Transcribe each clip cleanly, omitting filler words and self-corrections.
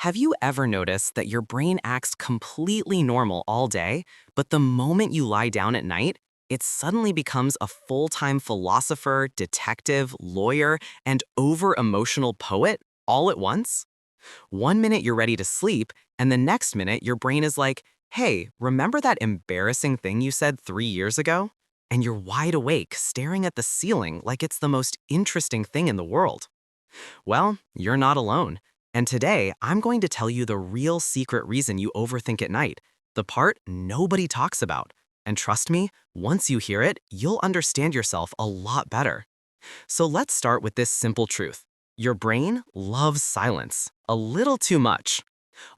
Have you ever noticed that your brain acts completely normal all day, but the moment you lie down at night, it suddenly becomes a full-time philosopher, detective, lawyer, and over-emotional poet all at once? One minute you're ready to sleep, and the next minute your brain is like, hey, remember that embarrassing thing you said 3 years ago? And you're wide awake, staring at the ceiling like it's the most interesting thing in the world. Well, you're not alone. And today, I'm going to tell you the real secret reason you overthink at night, the part nobody talks about. And trust me, once you hear it, you'll understand yourself a lot better. So let's start with this simple truth. Your brain loves silence, a little too much.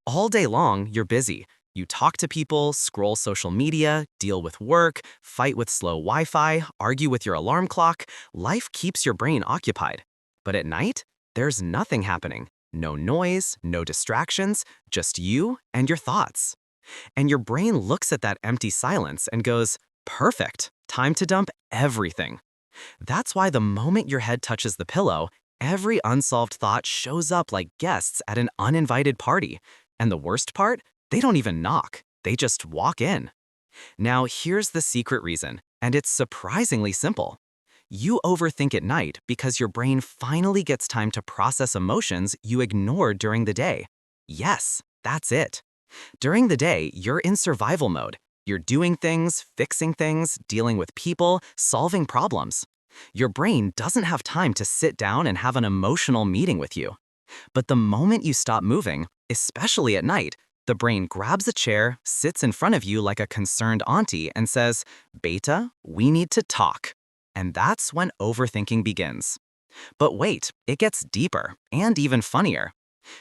All day long, you're busy. You talk to people, scroll social media, deal with work, fight with slow Wi-Fi, argue with your alarm clock. Life keeps your brain occupied. But at night, there's nothing happening. No noise, no distractions, just you and your thoughts. And your brain looks at that empty silence and goes, perfect, time to dump everything. That's why the moment your head touches the pillow, every unsolved thought shows up like guests at an uninvited party. And the worst part? They don't even knock. They just walk in. Now, here's the secret reason, and it's surprisingly simple. You overthink at night because your brain finally gets time to process emotions you ignored during the day. Yes, that's it. During the day, you're in survival mode. You're doing things, fixing things, dealing with people, solving problems. Your brain doesn't have time to sit down and have an emotional meeting with you. But the moment you stop moving, especially at night, the brain grabs a chair, sits in front of you like a concerned auntie, and says, Beta, we need to talk. And that's when overthinking begins. But wait, it gets deeper and even funnier.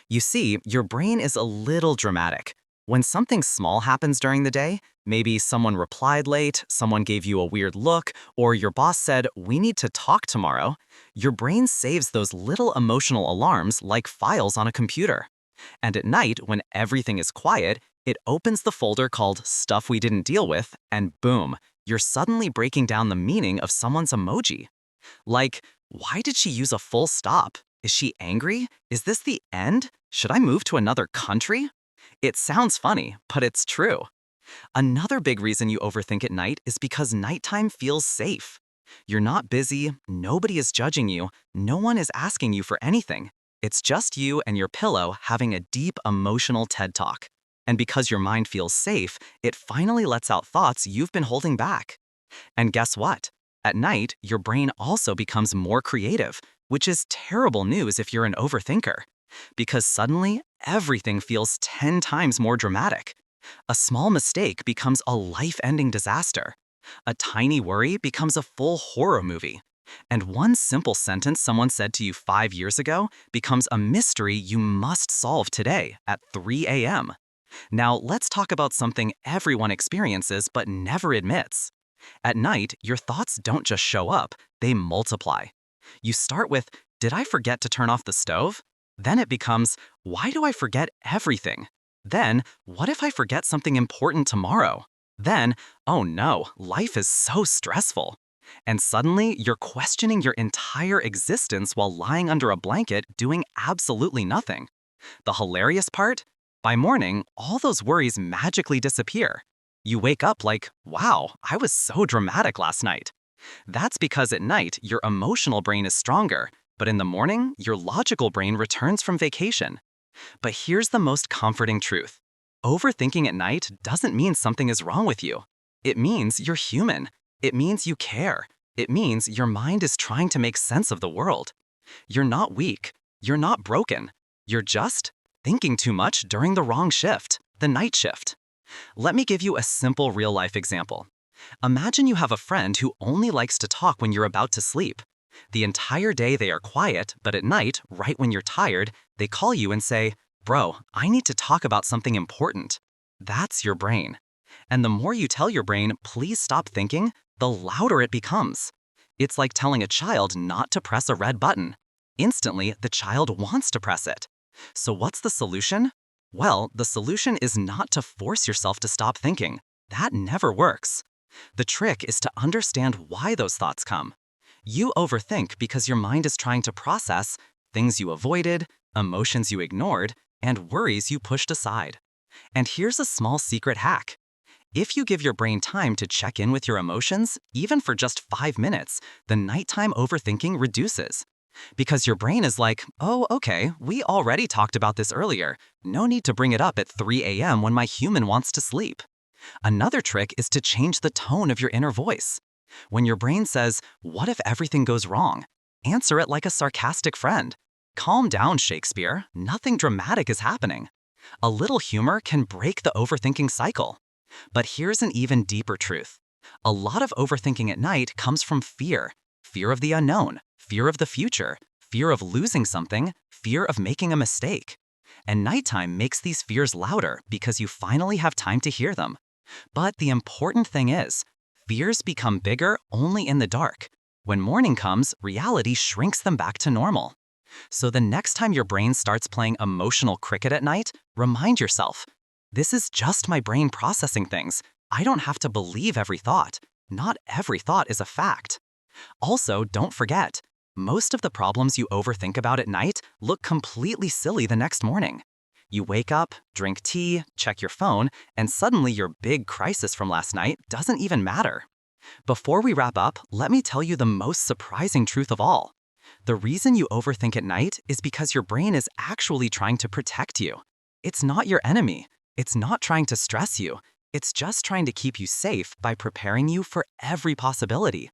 You see, your brain is a little dramatic. When something small happens during the day, maybe someone replied late, someone gave you a weird look, or your boss said, we need to talk tomorrow, your brain saves those little emotional alarms like files on a computer. And at night, when everything is quiet, it opens the folder called Stuff We Didn't Deal With, and boom, you're suddenly breaking down the meaning of someone's emoji. Like, why did she use a full stop? Is she angry? Is this the end? Should I move to another country? It sounds funny, but it's true. Another big reason you overthink at night is because nighttime feels safe. You're not busy, nobody is judging you, no one is asking you for anything. It's just you and your pillow having a deep emotional TED Talk. And because your mind feels safe, it finally lets out thoughts you've been holding back. And guess what? At night, your brain also becomes more creative, which is terrible news if you're an overthinker. Because suddenly, everything feels 10 times more dramatic. A small mistake becomes a life-ending disaster. A tiny worry becomes a full horror movie. And one simple sentence someone said to you 5 years ago becomes a mystery you must solve today at 3 a.m. Now, let's talk about something everyone experiences but never admits. At night, your thoughts don't just show up, they multiply. You start with, did I forget to turn off the stove? Then it becomes, why do I forget everything? Then, what if I forget something important tomorrow? Then, oh no, life is so stressful. And suddenly, you're questioning your entire existence while lying under a blanket doing absolutely nothing. The hilarious part? By morning, all those worries magically disappear. You wake up like, wow, I was so dramatic last night. That's because at night, your emotional brain is stronger, but in the morning, your logical brain returns from vacation. But here's the most comforting truth. Overthinking at night doesn't mean something is wrong with you. It means you're human. It means you care. It means your mind is trying to make sense of the world. You're not weak. You're not broken. You're just thinking too much during the wrong shift, the night shift. Let me give you a simple real-life example. Imagine you have a friend who only likes to talk when you're about to sleep. The entire day they are quiet, but at night, right when you're tired, they call you and say, bro, I need to talk about something important. That's your brain. And the more you tell your brain, please stop thinking, the louder it becomes. It's like telling a child not to press a red button. Instantly, the child wants to press it. So what's the solution? Well, the solution is not to force yourself to stop thinking. That never works. The trick is to understand why those thoughts come. You overthink because your mind is trying to process things you avoided, emotions you ignored, and worries you pushed aside. And here's a small secret hack. If you give your brain time to check in with your emotions, even for just 5 minutes, the nighttime overthinking reduces. Because your brain is like, oh, okay, we already talked about this earlier. No need to bring it up at 3 a.m. when my human wants to sleep. Another trick is to change the tone of your inner voice. When your brain says, what if everything goes wrong? Answer it like a sarcastic friend. Calm down, Shakespeare. Nothing dramatic is happening. A little humor can break the overthinking cycle. But here's an even deeper truth. A lot of overthinking at night comes from fear. Fear of the unknown, fear of the future, fear of losing something, fear of making a mistake. And nighttime makes these fears louder because you finally have time to hear them. But the important thing is, fears become bigger only in the dark. When morning comes, reality shrinks them back to normal. So the next time your brain starts playing emotional cricket at night, remind yourself, this is just my brain processing things. I don't have to believe every thought. Not every thought is a fact. Also, don't forget, most of the problems you overthink about at night look completely silly the next morning. You wake up, drink tea, check your phone, and suddenly your big crisis from last night doesn't even matter. Before we wrap up, let me tell you the most surprising truth of all. The reason you overthink at night is because your brain is actually trying to protect you. It's not your enemy. It's not trying to stress you. It's just trying to keep you safe by preparing you for every possibility.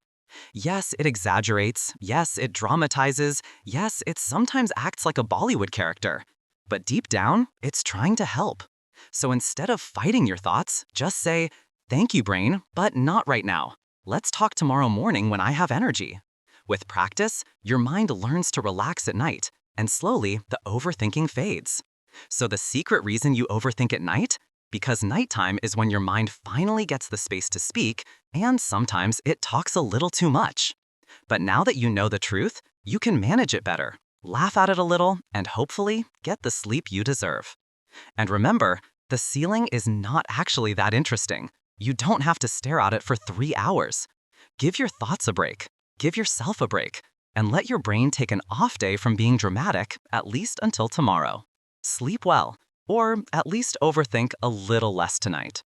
Yes, it exaggerates. Yes, it dramatizes. Yes, it sometimes acts like a Bollywood character. But deep down, it's trying to help. So instead of fighting your thoughts, just say, thank you, brain, but not right now. Let's talk tomorrow morning when I have energy. With practice, your mind learns to relax at night, and slowly, the overthinking fades. So the secret reason you overthink at night? Because nighttime is when your mind finally gets the space to speak, and sometimes it talks a little too much. But now that you know the truth, you can manage it better, laugh at it a little, and hopefully get the sleep you deserve. And remember, the ceiling is not actually that interesting. You don't have to stare at it for 3 hours. Give your thoughts a break. Give yourself a break. And let your brain take an off day from being dramatic, at least until tomorrow. Sleep well, or at least overthink a little less tonight.